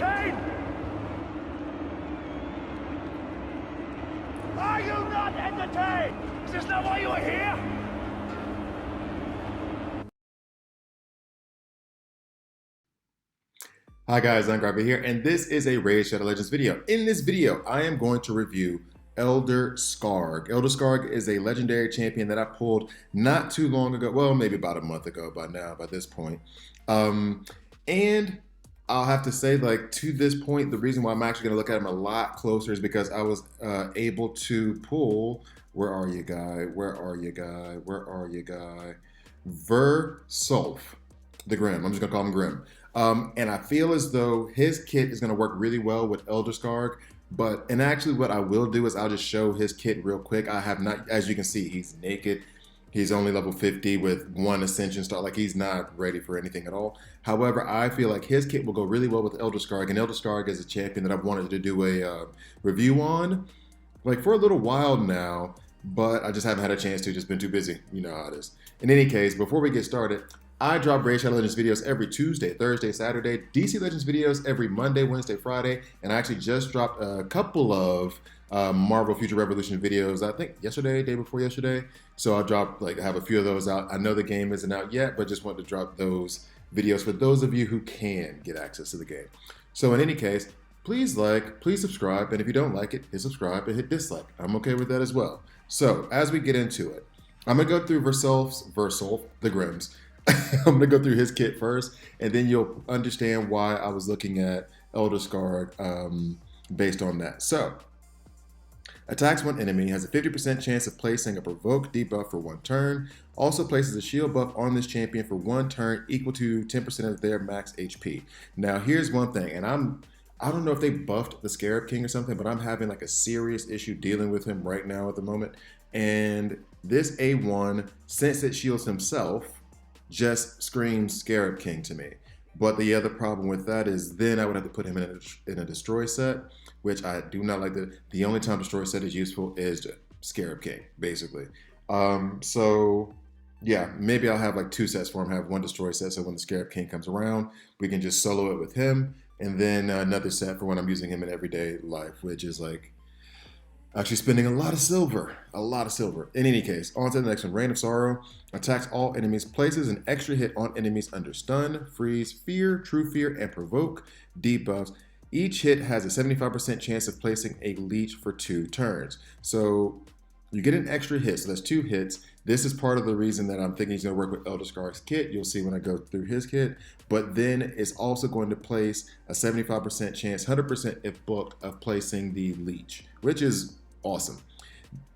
entertained? Are you not entertained? Is this not why you are here? Hi guys, I'm Garvey here, and this is a Raid Shadow Legends video. In this video, I am going to review Elder Skarg. Elder Skarg is a legendary champion that I pulled not too long ago, well, maybe about a month ago by now, by this point. And I'll have to say, like, to this point, the reason why I'm actually gonna look at him a lot closer is because I was able to pull, where are you guy? Where are you guy? Where are you guy? Versolf, the Grim. I'm just gonna call him Grim. And I feel as though his kit is going to work really well with Elder Skarg. And actually what I will do is I'll just show his kit real quick. I have not, as you can see, he's naked. He's only level 50 with 1 Ascension star. Like, he's not ready for anything at all. However, I feel like his kit will go really well with Elder Skarg. And Elder Skarg is a champion that I've wanted to do a review on, like, for a little while now. But I just haven't had a chance to, just been too busy. You know how it is. In any case, before we get started, I drop Raid Shadow Legends videos every Tuesday, Thursday, Saturday, DC Legends videos every Monday, Wednesday, Friday, and I actually just dropped a couple of Marvel Future Revolution videos, I think yesterday, day before yesterday. So I dropped, like, I have a few of those out. I know the game isn't out yet, but just wanted to drop those videos for those of you who can get access to the game. So in any case, please like, please subscribe, and if you don't like it, hit subscribe and hit dislike. I'm okay with that as well. So as we get into it, I'm gonna go through Versolf, the Grims. I'm gonna go through his kit first, and then you'll understand why I was looking at Elder Skarg based on that. So, attacks one enemy, has a 50% chance of placing a provoke debuff for 1 turn, also places a shield buff on this champion for 1 turn equal to 10% of their max HP. Now here's one thing, and I don't know if they buffed the Scarab King or something, but I'm having like a serious issue dealing with him right now at the moment. And this A1, since it shields himself, just screams Scarab King to me. But the other problem with that is then I would have to put him in a destroy set, which I do not like. The only time destroy set is useful is Scarab King, basically. So yeah, maybe I'll have like 2 sets for him. Have 1 destroy set, so when the Scarab King comes around, we can just solo it with him, and then another set for when I'm using him in everyday life, which is like actually spending a lot of silver. In any case, on to the next one. Reign of Sorrow. Attacks all enemies. Places an extra hit on enemies under stun, freeze, fear, true fear, and provoke debuffs. Each hit has a 75% chance of placing a leech for 2 turns. So you get an extra hit, so that's 2 hits. This is part of the reason that I'm thinking he's going to work with Elder Skarg's kit. You'll see when I go through his kit. But then it's also going to place a 75% chance, 100% if booked, of placing the leech, which is awesome.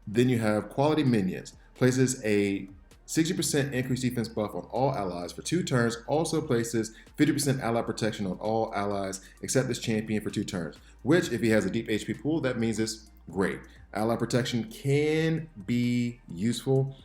Then you have Quality Minions. Places a 60% increased defense buff on all allies for 2 turns. Also places 50% ally protection on all allies except this champion for 2 turns. Which, if he has a deep HP pool, that means it's great. Ally protection can be useful.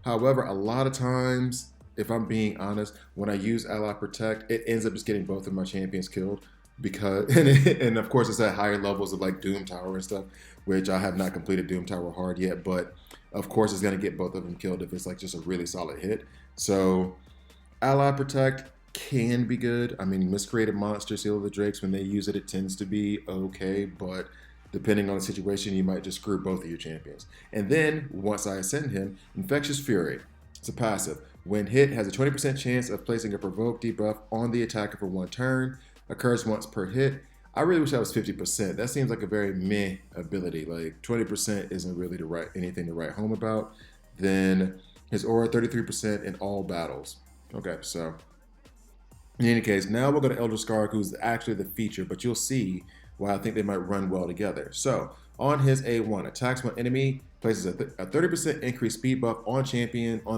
However, a lot of times, if I'm being honest, when I use ally protect, it ends up just getting both of my champions killed. Because and of course it's at higher levels of like Doom Tower and stuff, which I have not completed Doom Tower hard yet, but of course it's going to get both of them killed if it's like just a really solid hit. So Ally Protect can be good. I mean, Miscreated Monster, Seal of the Drakes, when they use it, it tends to be okay, but depending on the situation, you might just screw both of your champions. And then once I ascend him, Infectious Fury. It's a passive. When hit, has a 20% chance of placing a provoke debuff on the attacker for 1 turn. Occurs once per hit. I really wish that was 50%. That seems like a very meh ability. Like 20% isn't really anything to write home about. Then his aura 33% in all battles. Okay, so in any case, now we'll go to Elder Skarg, who's actually the feature, but you'll see why I think they might run well together. So on his A1, attacks one enemy, places a 30% increased speed buff on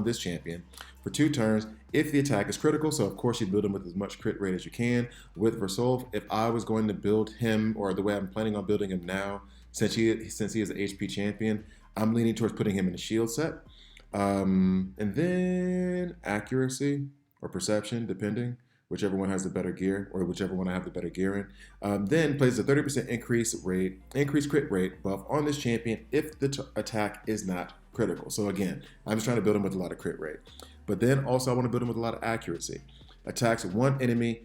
this champion for 2 turns if the attack is critical. So of course you build him with as much crit rate as you can. With Versolf, if I was going to build him, or the way I'm planning on building him now, since he is an HP champion, I'm leaning towards putting him in a shield set. And then accuracy or perception, depending, whichever one has the better gear, or whichever one I have the better gear in. Then places a 30% increased crit rate buff on this champion if the attack is not critical. So again, I'm just trying to build him with a lot of crit rate. But then also I want to build him with a lot of accuracy. Attacks one enemy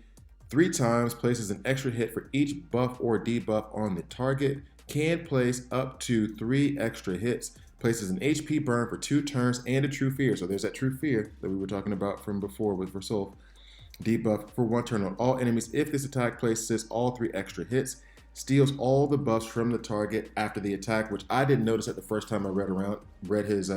3 times, places an extra hit for each buff or debuff on the target, can place up to 3 extra hits, places an HP burn for 2 turns and a true fear. So there's that true fear that we were talking about from before with Versolf. Debuff for 1 turn on all enemies. If this attack places all 3 extra hits, steals all the buffs from the target after the attack, which I didn't notice at the first time I read his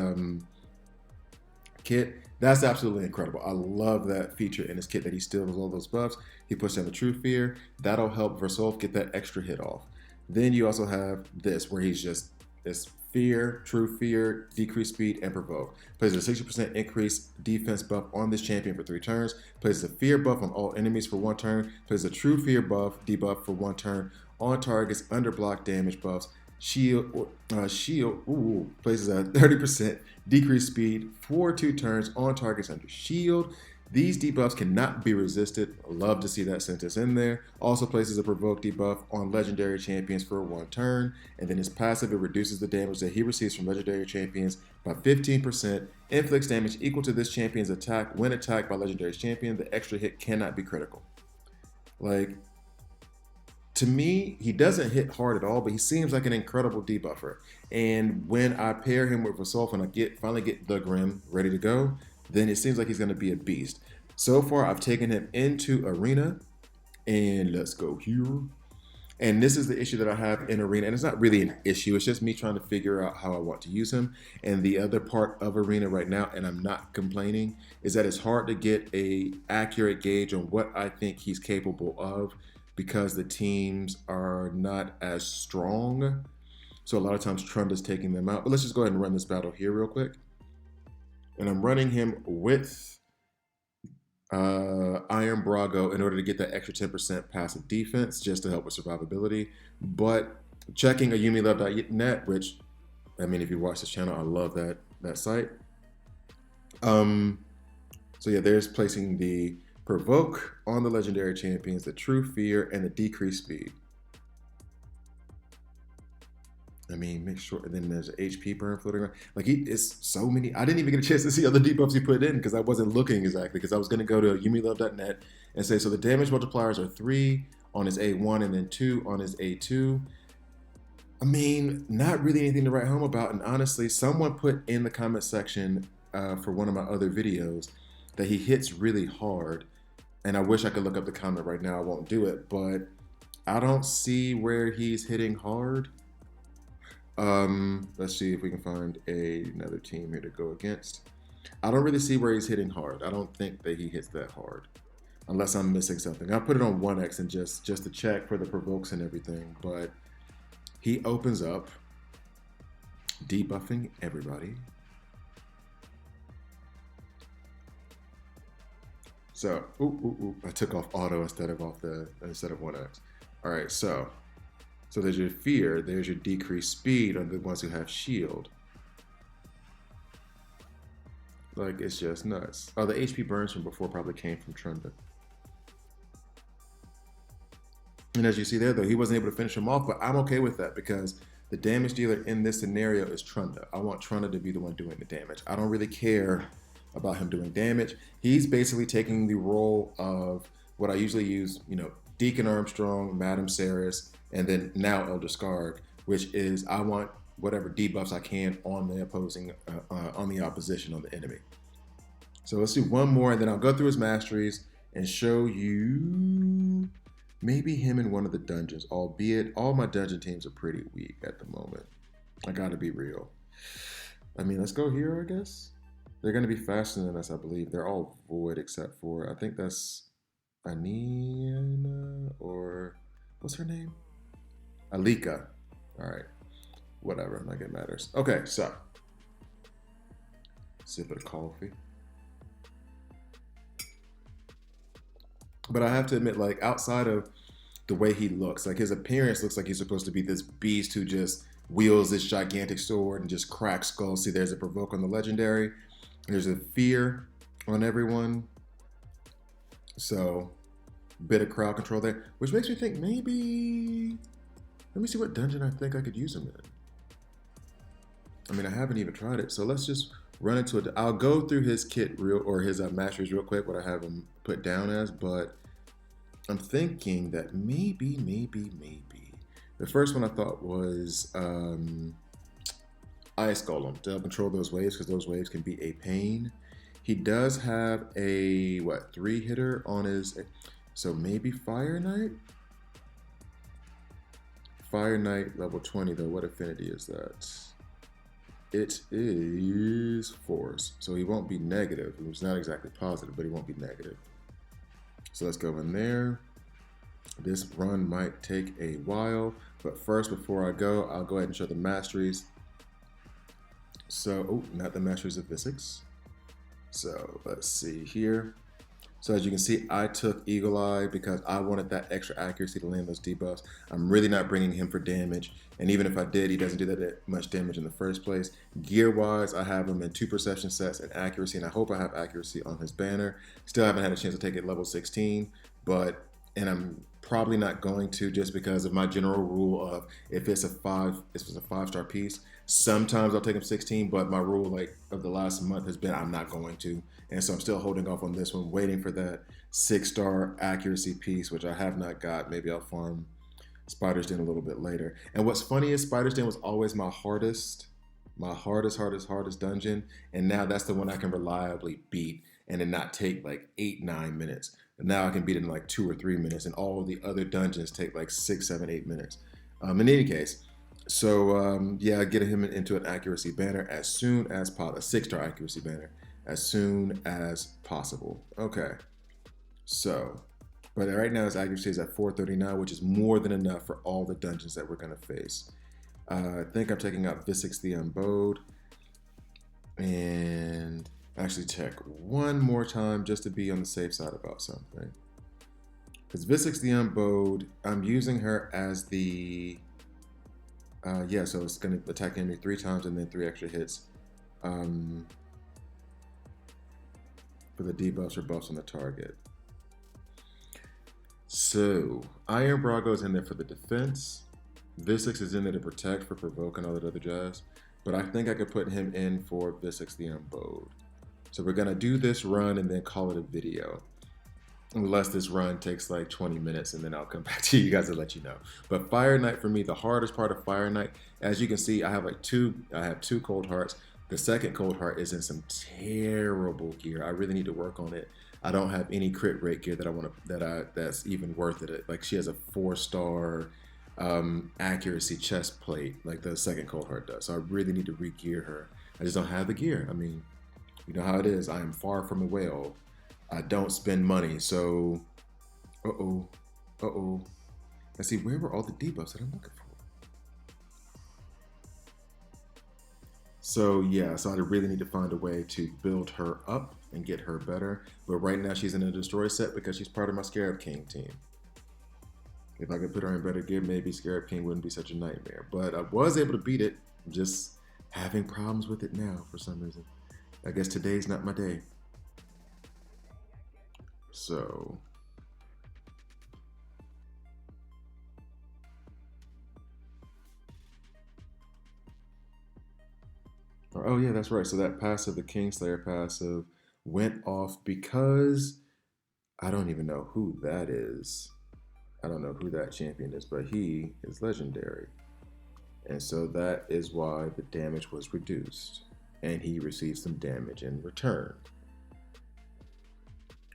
kit. That's absolutely incredible. I love that feature in his kit that he steals all those buffs. He puts down the true fear. That'll help Versolf get that extra hit off. Then you also have this, where he's just this fear, true fear, decreased speed, and provoke. Places a 60% increased defense buff on this champion for 3 turns. Places a fear buff on all enemies for 1 turn. Places a true fear buff, debuff for 1 turn on targets under block damage buffs. Shield, places a 30% decreased speed for 2 turns on targets under shield. These debuffs cannot be resisted. Love to see that sentence in there. Also places a provoke debuff on legendary champions for 1 turn. And then his passive, it reduces the damage that he receives from legendary champions by 15%. Inflicts damage equal to this champion's attack when attacked by legendary champion. The extra hit cannot be critical. Like, to me, he doesn't hit hard at all, but he seems like an incredible debuffer. And when I pair him with Versolf and I finally get the Grim ready to go, then it seems like he's going to be a beast. So far, I've taken him into Arena, and let's go here. And this is the issue that I have in Arena, and it's not really an issue. It's just me trying to figure out how I want to use him. And the other part of Arena right now, and I'm not complaining, is that it's hard to get a accurate gauge on what I think he's capable of because the teams are not as strong. So a lot of times Trunda's taking them out. But let's just go ahead and run this battle here real quick. And I'm running him with Iron Brago in order to get that extra 10% passive defense just to help with survivability. But checking ayumilove.net, which, I mean, if you watch this channel, I love that site. So yeah, there's placing the provoke on the legendary champions, the true fear, and the decreased speed. I mean, make sure, and then there's an HP burn floating around. Like, it's so many. I didn't even get a chance to see other debuffs he put in because I wasn't looking exactly, because I was going to go to ayumilove.net and say, so the damage multipliers are 3 on his A1 and then 2 on his A2. I mean, not really anything to write home about. And honestly, someone put in the comment section for one of my other videos that he hits really hard. And I wish I could look up the comment right now. I won't do it, but I don't see where he's hitting hard. Let's see if we can find another team here to go against. I don't really see where he's hitting hard. I don't think that he hits that hard, unless I'm missing something. I put it on 1x and just to check for the provokes and everything, but he opens up, debuffing everybody. So, I took off auto instead of 1x. All right, so there's your fear, there's your decreased speed on the ones who have shield. Like, it's just nuts. Oh, the HP burns from before probably came from Trunda. And as you see there, though, he wasn't able to finish him off, but I'm okay with that because the damage dealer in this scenario is Trunda. I want Trunda to be the one doing the damage. I don't really care about him doing damage. He's basically taking the role of what I usually use, you know, Deacon Armstrong, Madam Saris, and then now Elder Skarg, which is I want whatever debuffs I can on the opposing, on the opposition, on the enemy. So let's do one more, and then I'll go through his masteries and show you maybe him in one of the dungeons, albeit all my dungeon teams are pretty weak at the moment. I gotta be real. I mean, let's go here, I guess. They're gonna be faster than us, I believe. They're all void except for, I think that's Anina, or what's her name? Alika. All right, whatever, like it matters. Okay, so sip of coffee. But I have to admit, like, outside of the way he looks, like his appearance looks like he's supposed to be this beast who just wields this gigantic sword and just cracks skulls. See, there's a provoke on the legendary. There's a fear on everyone. So, bit of crowd control there, which makes me think maybe, let me see what dungeon I think I could use him in. I mean, I haven't even tried it, so let's just run into it. I'll go through his kit his masteries real quick, what I have him put down as, but I'm thinking that maybe. The first one I thought was Ice Golem to help control those waves because those waves can be a pain. He does have a, what, 3-hitter on his, so maybe Fire Knight? Fire Knight level 20 though, what affinity is that? It is Force, so he won't be negative. It was not exactly positive, but he won't be negative. So let's go in there. This run might take a while, but first, before I go, I'll go ahead and show the masteries. So, oh, not the masteries of physics. So let's see here. So as you can see, I took Eagle Eye because I wanted that extra accuracy to land those debuffs. I'm really not bringing him for damage. And even if I did, he doesn't do that much damage in the first place. Gear-wise, I have him in 2 perception sets and accuracy, and I hope I have accuracy on his banner. Still haven't had a chance to take it level 16, and I'm probably not going to just because of my general rule of if it's a 5-star piece, sometimes I'll take him 16, but my rule like of the last month has been I'm not going to. And so I'm still holding off on this one, waiting for that 6-star accuracy piece, which I have not got. Maybe I'll farm Spider's Den a little bit later. And what's funny is Spider's Den was always my hardest dungeon. And now that's the one I can reliably beat and then not take like 8-9 minutes. And now I can beat it in like 2 or 3 minutes. And all of the other dungeons take like 6, 7, 8 minutes. In any case, so yeah, get him into an accuracy banner as soon as possible, a 6-star accuracy banner as soon as possible. Okay, so, but right now his accuracy is at 439, which is more than enough for all the dungeons that we're gonna face. I think I'm taking out Visix the Unbowed, and actually check one more time just to be on the safe side about something. Because Visix the Unbowed, I'm using her as the, yeah, so it's gonna attack the enemy 3 times and then 3 extra hits. For the debuffs or buffs on the target. So, Iron Bra goes in there for the defense. Visix is in there to protect for provoke and all that other jazz. But I think I could put him in for Visix the Unbowed. So we're gonna do this run and then call it a video. Unless this run takes like 20 minutes and then I'll come back to you guys and let you know. But Fire Knight for me, the hardest part of Fire Knight, as you can see, I have 2 Cold Hearts. The second Cold Heart is in some terrible gear. I really need to work on it. I don't have any crit rate gear that I want to that's even worth it. Like she has a 4-star accuracy chest plate, like the second Cold Heart does. So I really need to re-gear her. I just don't have the gear. I mean, you know how it is. I am far from a whale. I don't spend money. So, Let's see, where were all the debuffs that I'm looking for? So yeah, so I really need to find a way to build her up and get her better. But right now she's in a destroy set because she's part of my Scarab King team. If I could put her in better gear, maybe Scarab King wouldn't be such a nightmare. But I was able to beat it, just having problems with it now for some reason. I guess today's not my day. So oh yeah, that's right. So that passive, the Kingslayer passive, went off because I don't even know who that is. I don't know who that champion is, but he is legendary. And so that is why the damage was reduced. And he receives some damage in return.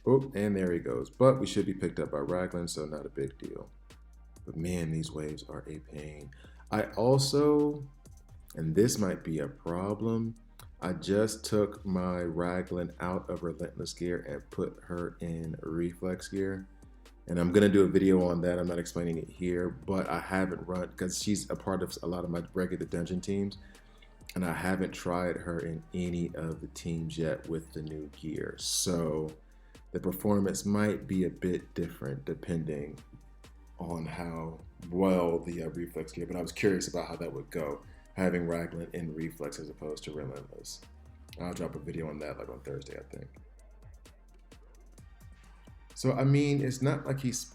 Oh, and there he goes. But we should be picked up by Raglan, so not a big deal. But man, these waves are a pain. I also, and this might be a problem, I just took my Raglan out of Relentless gear and put her in Reflex gear. And I'm gonna do a video on that. I'm not explaining it here, but I haven't run, because she's a part of a lot of my regular dungeon teams, and I haven't tried her in any of the teams yet with the new gear. So the performance might be a bit different depending on how well the Reflex gear, but I was curious about how that would go, having Raglan in Reflex as opposed to Relentless. I'll drop a video on that like on Thursday, I think. So, I mean, it's not like he's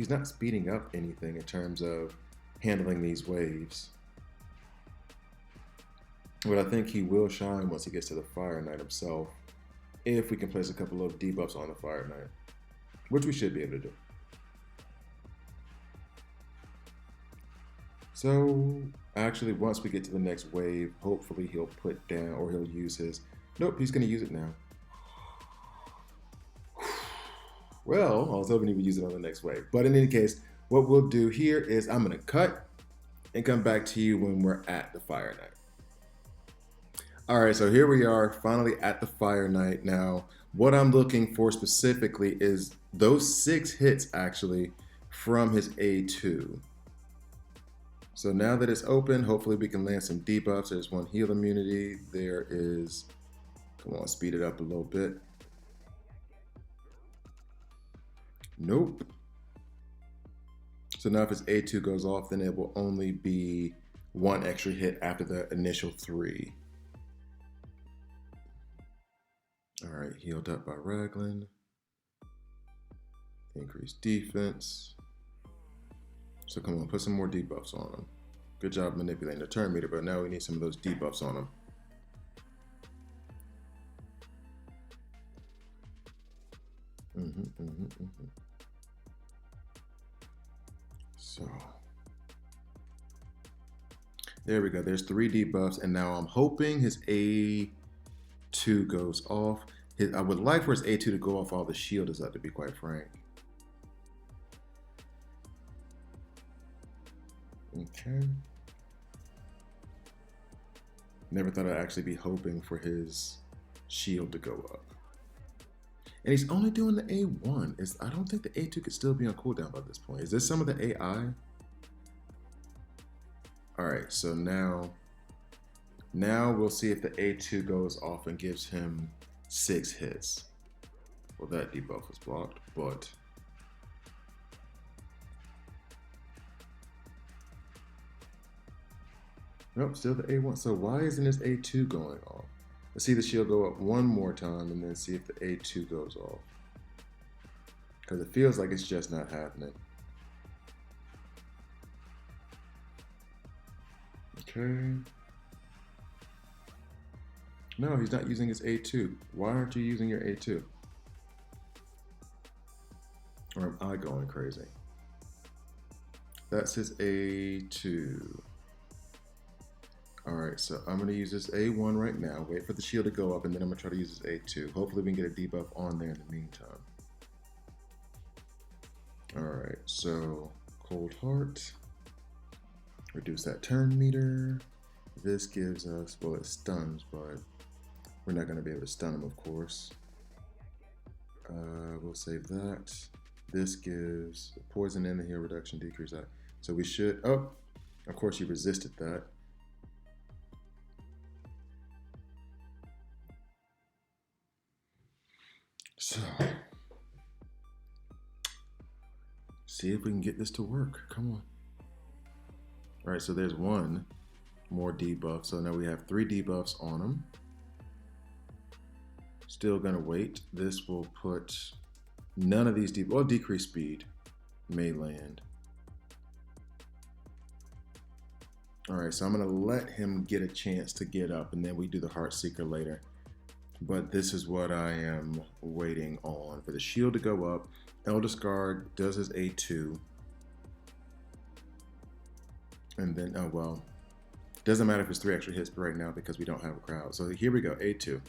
not speeding up anything in terms of handling these waves. But I think he will shine once he gets to the Fire Knight himself, if we can place a couple of debuffs on the Fire Knight, which we should be able to do. So actually, once we get to the next wave, hopefully he'll put down, or he'll use his, nope, he's gonna use it now. Well, I was hoping he would use it on the next wave. But in any case, what we'll do here is I'm gonna cut and come back to you when we're at the Fire Knight. All right, so here we are, finally at the Fire Knight. Now, what I'm looking for specifically is those 6 hits actually from his A2. So now that it's open, hopefully we can land some debuffs. There's 1 heal immunity. There is, come on, speed it up a little bit. Nope. So now if his A2 goes off, then it will only be 1 extra hit after the initial 3. All right, healed up by Raglan. Increased defense. So come on, put some more debuffs on him. Good job manipulating the turn meter, but now we need some of those debuffs on him. So there we go. There's 3 debuffs, and now I'm hoping his A2 goes off. I would like for his A2 to go off all the shield is up, to be quite frank. Okay. Never thought I'd actually be hoping for his shield to go up. And he's only doing the A1. I don't think the A2 could still be on cooldown by this point. Is this some of the AI? All right, so now we'll see if the A2 goes off and gives him 6 hits. Well, that debuff was blocked, but nope, still the A1. So why isn't his A2 going off? Let's see the shield go up 1 more time and then see if the A2 goes off. Because it feels like it's just not happening. Okay. No, he's not using his A2. Why aren't you using your A2? Or am I going crazy? That's his A2. All right, so I'm gonna use this A1 right now, wait for the shield to go up, and then I'm gonna try to use this A2. Hopefully we can get a debuff on there in the meantime. All right, so Cold Heart, reduce that turn meter. This gives us, well, it stuns, but we're not gonna be able to stun him, of course. We'll save that. This gives poison and the heal reduction, decrease that. So we should, oh, of course he resisted that. So, see if we can get this to work. Come on. All right, so there's 1 more debuff. So now we have 3 debuffs on him. Still gonna wait. This will put none of these debuffs, well, decrease speed may land. All right, so I'm gonna let him get a chance to get up, and then we do the Heart Seeker later. But this is what I am waiting on, for the shield to go up. Elder Skarg does his A2. And then, oh well, doesn't matter if it's 3 extra hits right now because we don't have a crowd. So here we go, A2.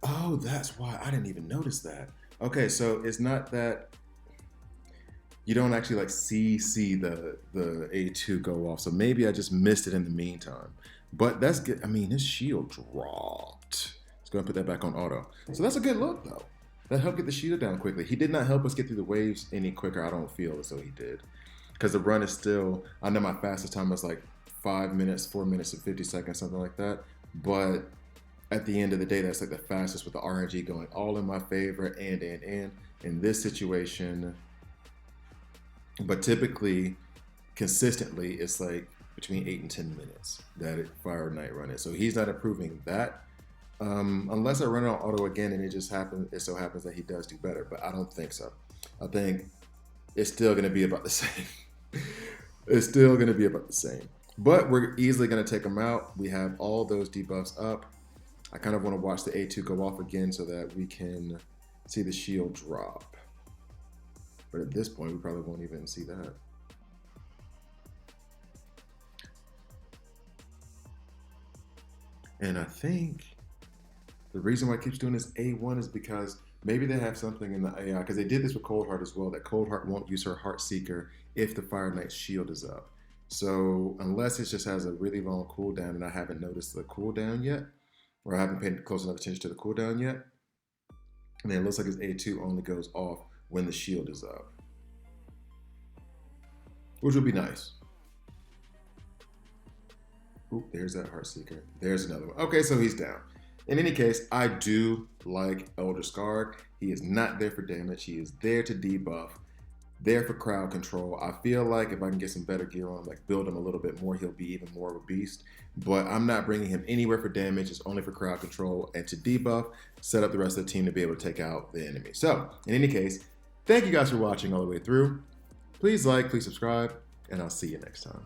Oh, that's why I didn't even notice that. Okay, so it's not that you don't actually like see the A2 go off. So maybe I just missed it in the meantime. But that's good. I mean, his shield dropped. Let's go and put that back on auto. So that's a good look, though. That helped get the shield down quickly. He did not help us get through the waves any quicker. I don't feel as though he did. Because the run is still, I know my fastest time was like 5 minutes, 4 minutes and 50 seconds, something like that. But at the end of the day, that's like the fastest with the RNG going all in my favor and in this situation. But typically, consistently, it's like between 8 and 10 minutes that Fire Knight run it. So he's not improving that. Unless I run it on auto again and it so happens that he does do better, but I don't think so. I think it's still gonna be about the same. It's still gonna be about the same. But we're easily gonna take him out. We have all those debuffs up. I kind of wanna watch the A2 go off again so that we can see the shield drop. But at this point, we probably won't even see that. And I think the reason why it keeps doing this A1 is because maybe they have something in the AI, because they did this with Cold Heart as well, that Cold Heart won't use her Heart Seeker if the Fire Knight's shield is up. So unless it just has a really long cooldown and I haven't noticed the cooldown yet, or I haven't paid close enough attention to the cooldown yet, and then it looks like his A2 only goes off when the shield is up, which would be nice. Oop, there's that Heartseeker. There's another one. Okay, so he's down. In any case, I do like Elder Skarg. He is not there for damage. He is there to debuff, there for crowd control. I feel like if I can get some better gear on, like build him a little bit more, he'll be even more of a beast. But I'm not bringing him anywhere for damage. It's only for crowd control and to debuff, set up the rest of the team to be able to take out the enemy. So, in any case, thank you guys for watching all the way through. Please like, please subscribe, and I'll see you next time.